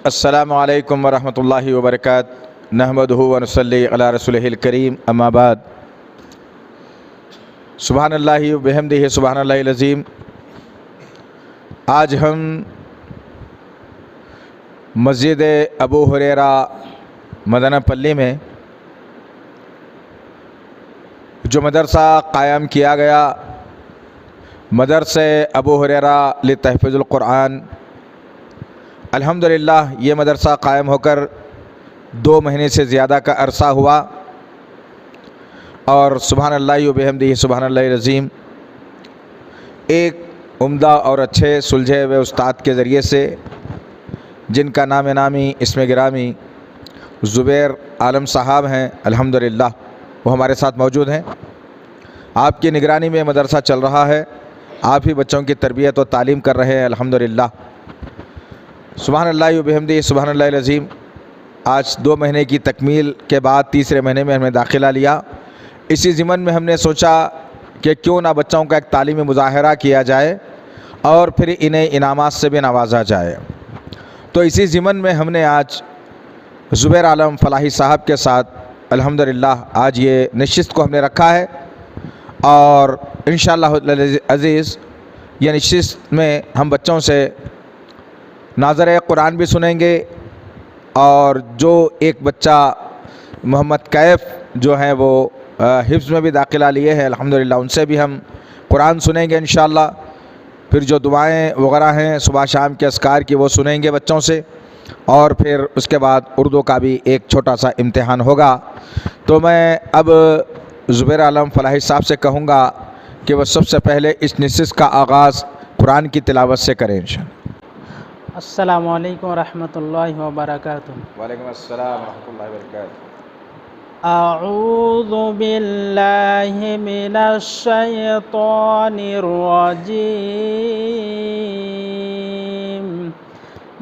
अस्सलामु अलैकुम वरहमतुल्लाहि वबरकातुहू नहमदुहु व नुसल्ली अला रसूलिहिल करीम अम्मा बाद। सुबहानल्लाहि व बिहम्दिही सुबहानल्लाहिल अज़ीम। आज हम मस्जिद अबू हुरैरा मदनापल्ली में जो मदरसा क़ायम किया गया, मदरसे अबू हुरैरा लितहफ़्फ़ुज़ुल क़ुरआन, अल्हम्दुलिल्लाह ये मदरसा क़ायम होकर 2 महीने से ज़्यादा का अरसा हुआ और सुबहानल्लाहि व बिहम्दिही सुबहानल्लाहिल अज़ीम एक उम्दा और अच्छे सुलझे हुए उस्ताद के ज़रिए से, जिनका नाम नामी इसमें गिरामी ज़ुबैर आलम साहब हैं, अल्हम्दुलिल्लाह वो हमारे साथ मौजूद हैं। आपकी निगरानी में मदरसा चल रहा है, आप ही बच्चों की तरबियत और तालीम कर रहे हैं, अल्हम्दुलिल्लाह। सुबहानल्लाहि व बिहम्दिही सुबहानल्लाहिल अज़ीम। आज 2 महीने की तकमील के बाद तीसरे महीने में हमने दाखिला लिया। इसी ज़िमन में हमने सोचा कि क्यों ना बच्चों का एक तालीमी मुज़ाहरा किया जाए और फिर इन्हें इनामात से भी नवाजा जाए। तो इसी ज़िमन में हमने आज ज़ुबैर आलम फ़लाही साहब के साथ अल्हम्दुलिल्लाह आज ये नशिस्त को हमने रखा है और इंशाअल्लाह अज़ीज़ ये नशिस्त में हम बच्चों से नाज़र कुरान भी सुनेंगे और जो एक बच्चा मोहम्मद कैफ़ जो है वो हिफ्ज़ में भी दाखिला लिए हैं, अल्हम्दुलिल्लाह उनसे भी हम कुरान सुनेंगे इंशाअल्लाह। फिर जो दुआएं वगैरह हैं सुबह शाम के अस्कार की वो सुनेंगे बच्चों से और फिर उसके बाद उर्दू का भी एक छोटा सा इम्तिहान होगा। तो मैं अब ज़ुबैर आलम फ़लाही साहब से कहूँगा कि वह सबसे पहले इस नशिस्त का आगाज़ कुरान की तिलावत से करें इंशाअल्लाह। अस्सलामु अलैकुम रहमतुल्लाहि व बरकातुहू। वालेकुम अस्सलाम रहमतुल्लाहि व बरकातुहू। अऊज़ु बिल्लाहि मिनश शैतानिर रजीम।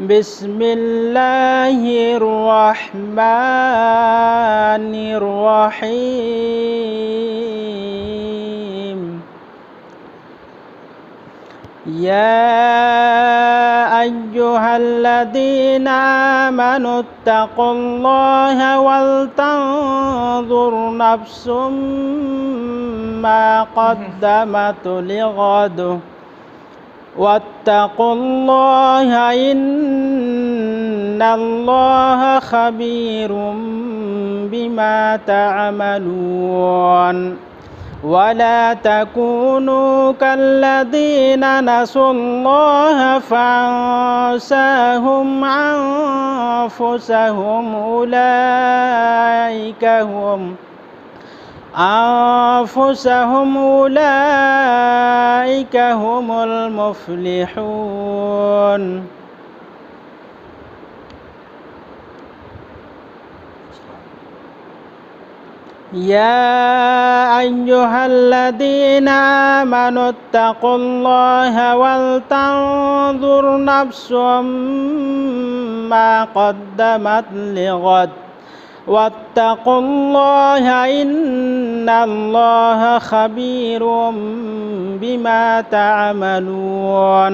बिस्मिल्लाहिर रहमानिर रहीम। या अय्युहल्लज़ीना आमनुत्तक़ुल्लाहा वलतंज़ुर नफ्सुम मा क़द्दमत लिग़द वत्तक़ुल्लाहा इन्नल्लाहा ख़बीरुम बिमा तअमलून। वला तकूनू कल्लज़ीना नसुल्लाहा फ़अंसाहुम अनफुसहुम उलाइका हुमुल मुफ़्लिहून। या अय्युहल्लज़ीना आमनुत्तक़ुल्लाहा वलतंज़ुर नफ्सुम मा क़द्दमत लिग़द वत्तक़ुल्लाहा इन्नल्लाहा ख़बीरुम बिमा तअमलून।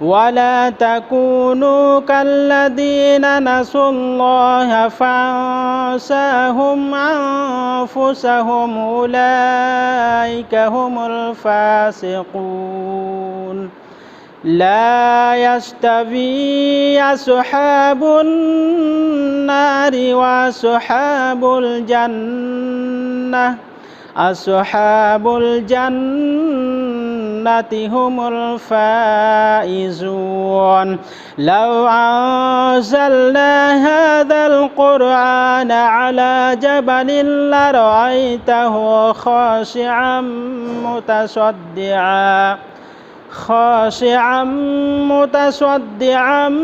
वला तकूनू कल्लज़ीना नसुल्लाहा फ़अंसाहुम अनफुसहुम उलाइका हुमुल फ़ासिक़ून। ला यस्तवी अस्हाबुन नारि व अस्हाबुल जन्नति हुमुल फ़ाइज़ून। लौ अंज़लना हाज़ल क़ुरआन अला जबलिन लरअयतहु ख़ाशिअम मुतसद्दिअम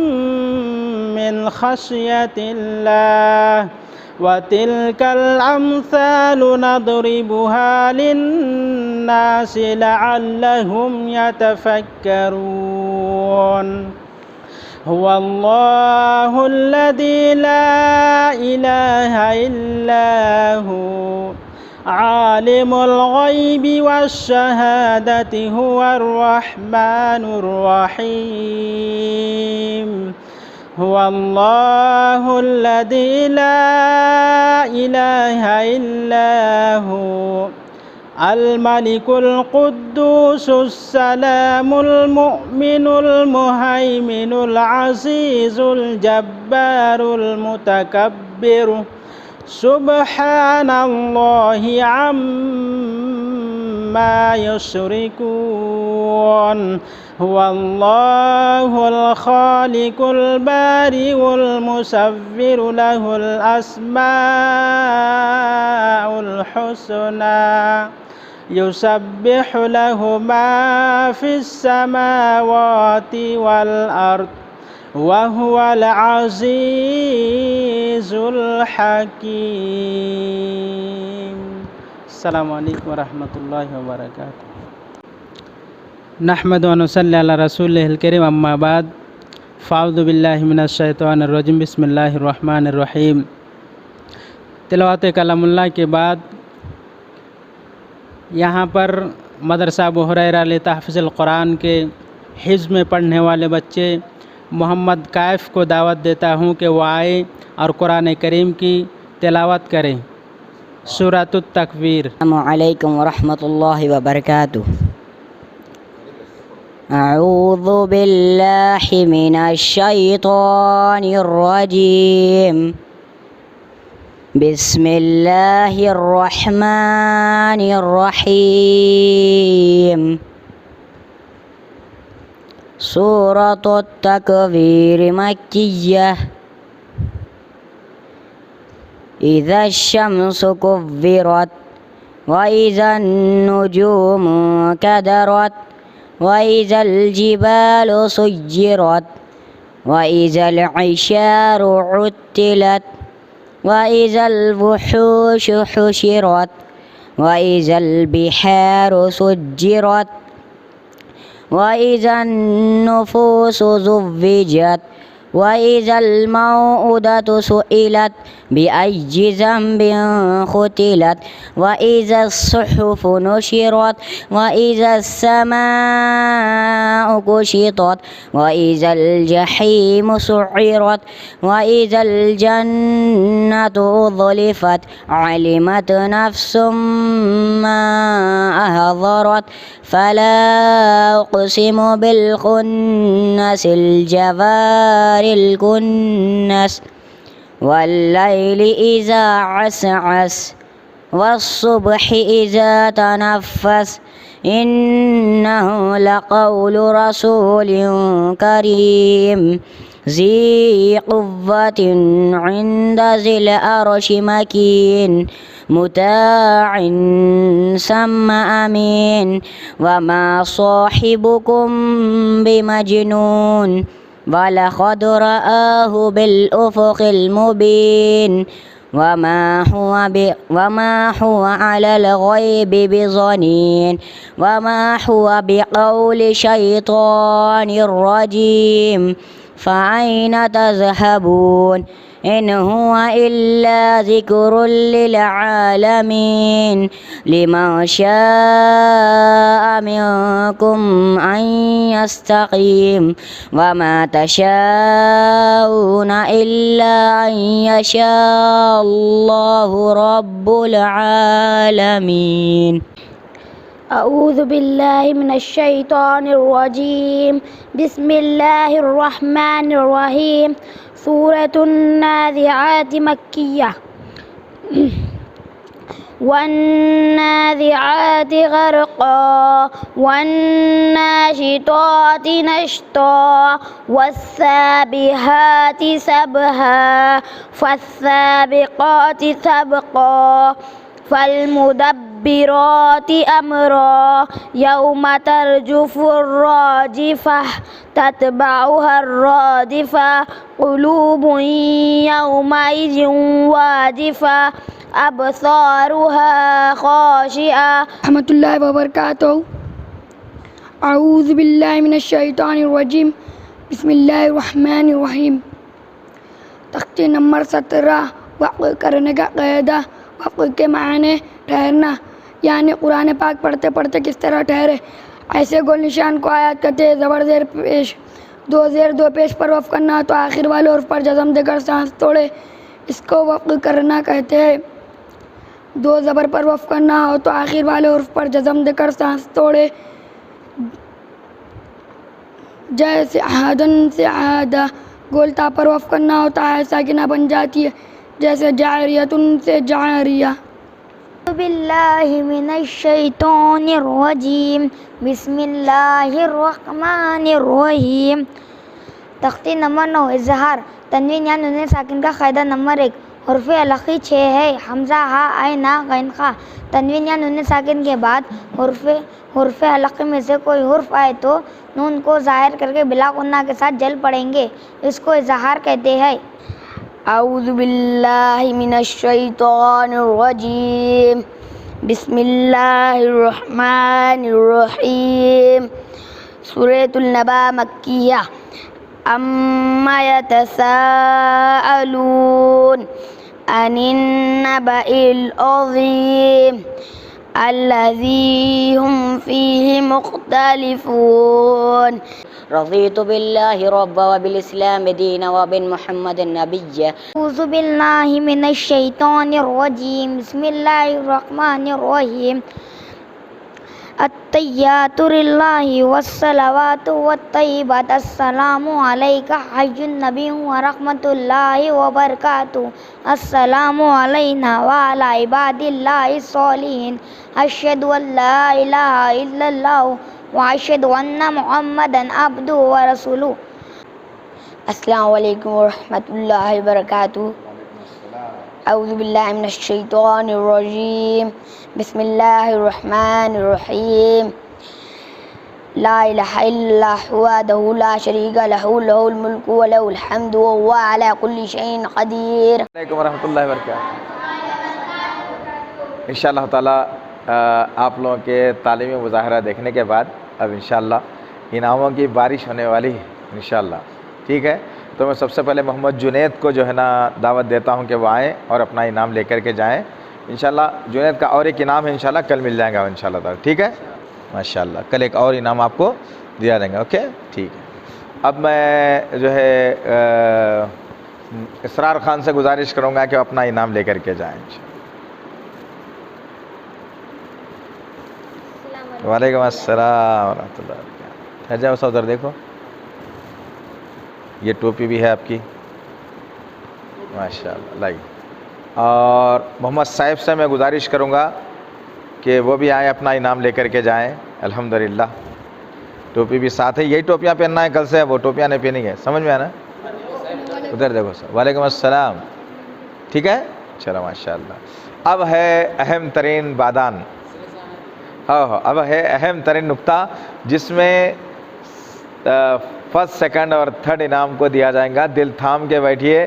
मिन ख़श्यतिल्लाह व तिलकल अम्सालु नदरिबुहा लिन्नासि लअल्लहुम यतफ़क्करून। हुवल्लाहुल्लज़ी ला इलाहा इल्ला हु आलिमुल ग़ैबि वश्शहादति हुवर रहमानुर रहीम। هو الله الذي لا إله إلا هو الملك القدوس السلام المؤمن المهيمن العزيز الجبار المتكبر سبحان الله عما يشركون هو الله الخالق البارئ المصور له الأسماء الحسنى يسبح له ما في السماوات والأرض وهو العزيز الحكيم. السلام عليكم ورحمة الله وبركاته. نحمد ونصلي على رسوله الكريم أما بعد فأعوذ بالله من الشيطان الرجيم بسم الله الرحمن الرحيم. तिलावत कलामुल्लाह के बाद यहाँ पर मदरसा अबू हुरैरा ले तहफ़ीज़ुल कुरान के हिज़्म में पढ़ने वाले बच्चे मोहम्मद कैफ़ को दावत देता हूँ कि वो आए और कुरान करीम की तिलावत करें। सूरतुत तकवीर। अस्सलामु अलैकुम वरहमतुल्लाहि वबरकातुह। अऊज़ु बिल्लाहि मिनश शैतानिर रजीम। बिस्मिल्लाहिर रहमानिर रहीम। सूरतुत तकवीर मक्किय्यह। इज़ा शम्सु कुव्विरत व इज़न नुजूमु कदरत व इज़ल जिबालु सुय्यिरत व इज़ल इशारु उत्तिलत व इज़ल वुहूशु हुशिरत व इज़ल बिहारु सुज्जिरत व इज़न नुफूसु ज़ुव्विजत व इज़ल मौऊदतु सुइलत बिअय्यि ज़ंबिन क़ुतिलत व इज़स सुहुफ़ु नुशिरत व इज़स समाउ कुशितत व इज़ल जहीमु सुइरत व इज़ल जन्नतु उज़्लिफ़त अलिमत नफ्सुम मा अहज़रत फला उक़सिमु बिल खुन्नसिल जवारिल कुन्नस वल्लैलि इज़ा असअस वस्सुब्हि इज़ा तनफ़्फ़स इन्नहु लक़ौलु रसूलिन करीम ज़ी क़ुव्वतिन इन्द ज़िल अर्शि मकीन मुताअन सम्मा अमीन वमा साहिबुकुम बिमजनून वलक़द रआहु बिलउफ़ुक़िल मुबीन वमा हुवा अलल ग़ैबि बिज़नीन वमा हुवा बिक़ौलि शैतानिर रजीम फ़अैन तज़हबून इन हुवा इल्ला ज़िक्रुल लिल आलमीन लिमन शाअ मिनकुम अन यस्तक़ीम वमा तशाऊन इल्ला अन यशाअल्लाहु रब्बुल आलमीन। अऊज़ु बिल्लाहि मिनश शैतानिर रजीम। बिस्मिल्लाहिर रहमानिर रहीम। सूरतुन नाज़िआति मक्किय्या। वन्नाज़िआति ग़र्क़ा वन्नाशिताति नश्ता वस्साबिहाति सबहा फस्साबिक़ाति सबक़ा फल्मुदब्बिराति अम्रा यौम तर्जुफुर राजिफ़ह तत्बअुहर रादिफ़ा क़ुलूबुन यौमइज़िन वाजिफ़ा अबसारुहा ख़ाशिआ। रहमतुल्लाहि व बरकातुहू। अऊज़ु बिल्लाहि मिनश शैतानिर रजीम। बिस्मिल्लाहिर रहमानिर रहीम। तख्ती नंबर 17 वक़्फ़ करने का क़ायदा। वक़्फ़ के माने ठहरना, यानी कुरान पाक पढ़ते पढ़ते किस तरह ठहरे। ऐसे गोल निशान को आयात करते ज़बर ज़ेर पेश دو زیر دو پیش پر وقف کرنا تو آخر والے حرف پر جزم دے کر سانس توڑے اس کو وقف کرنا کہتے ہیں۔ دو زبر پر وقف کرنا ہو تو آخر والے حرف پر جزم دے کر سانس توڑے، جیسے عہدن سے عہدہ۔ گولتا پر وقف کرنا ہوتا ہے ساکنہ بن جاتی ہے، جیسے جاریتن سے جاریہ۔ أعوذ بالله من الشيطان الرجيم بسم الله الرحمن الرحيم۔ تختی نمبر 9 اظہار تنوین یا نون ساکن کا قاعدہ نمبر 1 حرف علقی 6 ہے، حمزہ ہا عین غین خا۔ تنوین یا نون ساکن کے بعد حرف علقی میں سے کوئی حرف آئے تو نون کو ظاہر کر کے بلا غنہ کے ساتھ جل پڑیں گے، اس کو اظہار کہتے ہیں۔ اعوذ باللہ من الشیطان الرجیم بسم اللہ الرحمن الرحیم۔ سورۃ النبا مکیہ۔ اما یتساءلون عن النبأ العظیم الذی هم فیہ مختلفون۔ رضیت باللہ ربا وبالاسلام دینا وبمحمد نبیا۔ اعوذ باللہ من الشیطان الرجیم بسم اللہ الرحمن الرحیم۔ التحیات للہ والصلوات والطیبات السلام علیک ایھا النبی ورحمۃ اللہ وبرکاتہ۔ السلام علینا وعلی عباد اللہ الصالحین۔ اشہد ان لا الہ الا اللہ واشہد ان محمدا عبدہ ورسولہ۔ السلام علیکم ورحمۃ اللہ وبرکاتہ۔ اعوذ باللہ من الشیطان الرجیم بسم اللہ الرحمن الرحیم۔ لا الہ الا اللہ وحدہ لا شریک لہ لہ الملک ولہ الحمد وہو علی کل شیء قدیر۔ علیکم ورحمۃ اللہ وبرکاتہ۔ انشاءاللہ تعالیٰ آپ لوگوں کے تعلیمی مظاہرہ دیکھنے کے بعد اب انشاءاللہ انعاموں کی بارش ہونے والی ہے انشاءاللہ، ٹھیک ہے؟ تو میں سب سے پہلے محمد جنید کو جو ہے نا دعوت دیتا ہوں کہ وہ آئیں اور اپنا انعام لے کر کے جائیں انشاءاللہ۔ جنید کا اور ایک انعام ہے انشاءاللہ، کل مل جائے گا انشاءاللہ تعالیٰ، ٹھیک ہے؟ ماشاءاللہ کل ایک اور انعام آپ کو دیا دیں گے، اوکے ٹھیک ہے۔ اب میں جو ہے اسرار خان سے گزارش کروں گا کہ وہ اپنا انعام لے کر کے جائیں انشاءاللہ۔ وعلیکم السلام ورحمۃ اللہ وبرکاتہ۔ ٹھہر جاؤ، ادھر دیکھو، یہ ٹوپی بھی ہے آپ کی ماشاءاللہ لائی۔ اور محمد صاحب سے میں گزارش کروں گا کہ وہ بھی آئیں اپنا انعام لے کر کے جائیں الحمدللہ۔ ٹوپی بھی ساتھ ہے، یہی ٹوپیاں پہننا ہے کل سے، وہ ٹوپیاں نہیں پہنیں گے، سمجھ میں آنا؟ ادھر دیکھو سر، وعلیکم السلام، ٹھیک ہے چلو ماشاءاللہ۔ اب ہے اہم ترین بادان، اب ہے اہم ترین نقطہ جس میں فرسٹ سیکنڈ اور تھرڈ انعام کو دیا جائے گا۔ دل تھام کے بیٹھیے،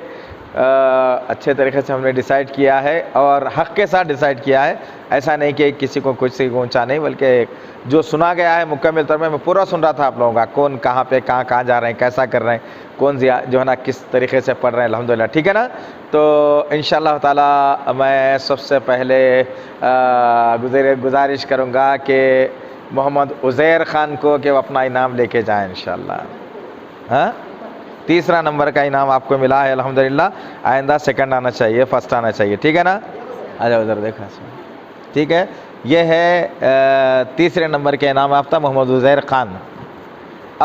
اچھے طریقے سے ہم نے ڈیسائیڈ کیا ہے اور حق کے ساتھ ڈیسائیڈ کیا ہے، ایسا نہیں کہ کسی کو کچھ سے اونچا نہیں، بلکہ جو سنا گیا ہے مکمل طور میں پورا سن رہا تھا آپ لوگوں کا، کون کہاں پہ کہاں جا رہے ہیں، کیسا کر رہے ہیں، کون جو ہے نا کس طریقے سے پڑھ رہے ہیں الحمدللہ، ٹھیک ہے نا؟ تو انشاءاللہ تعالی میں سب سے پہلے گزارش کروں گا کہ محمد عزیر خان کو کہ وہ اپنا انعام لے کے جائیں انشاءاللہ۔ ہاں تیسرا نمبر کا انعام آپ کو ملا ہے الحمدللہ، آئندہ سیکنڈ آنا چاہیے، فرسٹ آنا چاہیے، ٹھیک ہے نا؟ آجاؤ ادھر دیکھا، ٹھیک ہے؟ یہ ہے تیسرے نمبر کے انعام یافتہ محمد عزیر خان۔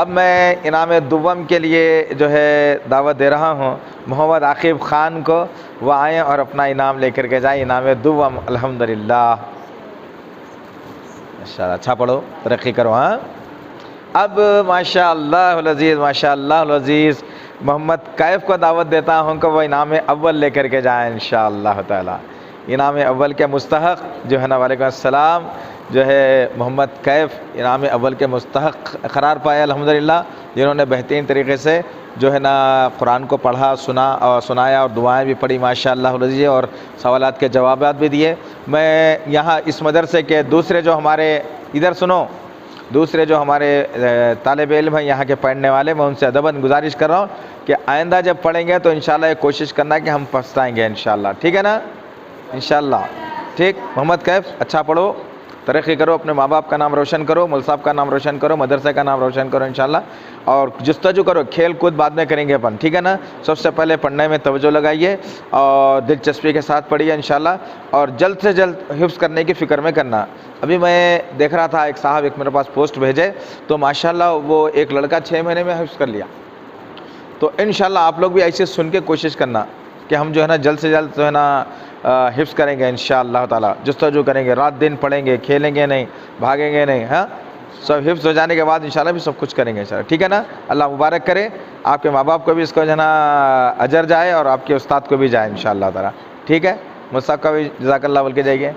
اب میں انعام دوم کے لیے جو ہے دعوت دے رہا ہوں محمد عاقب خان کو، وہ آئیں اور اپنا انعام لے کر کے جائیں، انعام دوم الحمدللہ۔ ماشاءاللہ اچھا پڑھو، ترقی کرو۔ ہاں اب ماشاءاللہ العزیز، ماشاءاللہ العزیز محمد کیف کو دعوت دیتا ہوں کہ وہ انعام اول لے کر کے جائیں انشاءاللہ تعالی۔ انعام اول کے مستحق جو ہے نا، وعلیکم السلام، جو ہے محمد کیف انعام اول کے مستحق قرار پائے الحمدللہ، جنہوں نے بہترین طریقے سے جو ہے نا قرآن کو پڑھا، سنایا اور دعائیں بھی پڑھی ماشاءاللہ العزیز، اور سوالات کے جوابات بھی دیے۔ میں یہاں اس مدرسے کے دوسرے جو ہمارے ادھر سنو، دوسرے جو ہمارے طالب علم ہیں یہاں کے پڑھنے والے، میں ان سے ادباً گزارش کر رہا ہوں کہ آئندہ جب پڑھیں گے تو انشاءاللہ یہ کوشش کرنا ہے کہ ہم پھنسائیں گے انشاءاللہ، ٹھیک ہے نا؟ انشاءاللہ ٹھیک۔ محمد کیف اچھا پڑھو، ترقی کرو، اپنے ماں باپ کا نام روشن کرو، مول صاحب کا نام روشن کرو، مدرسے کا نام روشن کرو انشاءاللہ، اور جستجو کرو، کھیل کود بعد میں کریں گے اپن، ٹھیک ہے نا؟ سب سے پہلے پڑھنے میں توجہ لگائیے اور دلچسپی کے ساتھ پڑھیے انشاءاللہ، اور جلد سے جلد حفظ کرنے کی فکر میں کرنا۔ ابھی میں دیکھ رہا تھا ایک صاحب ایک میرے پاس پوسٹ بھیجے، تو ماشاءاللہ وہ ایک لڑکا 6 مہینے میں حفظ کر لیا۔ تو انشاءاللہ آپ لوگ بھی ایسے سن کے کوشش کرنا کہ ہم جو ہے نا جلد سے جلد جو ہے نا حفظ کریں گے انشاءاللہ تعالیٰ، جستجو کریں گے، رات دن پڑھیں گے، کھیلیں گے نہیں، بھاگیں گے نہیں، ہاں سب حفظ ہو جانے کے بعد انشاءاللہ بھی سب کچھ کریں گے انشاءاللہ، ٹھیک ہے نا؟ اللہ مبارک کرے، آپ کے ماں باپ کو بھی اس کو جو ہے نا اجر جائے اور آپ کے استاد کو بھی جائے انشاءاللہ تعالیٰ، ٹھیک ہے؟ مصعب کا بھی جزاک اللہ بول کے جائیے،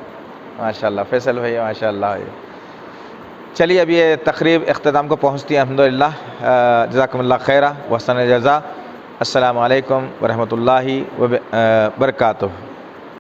ماشاءاللہ فیصل بھائی ماشاءاللہ بھائی۔ چلیے اب یہ تقریب اختتام کو پہنچتی ہے الحمدللہ، جزاکم اللہ خیرہ و احسن الجزاء۔ السلام علیکم ورحمۃ اللہ وبرکاتہ۔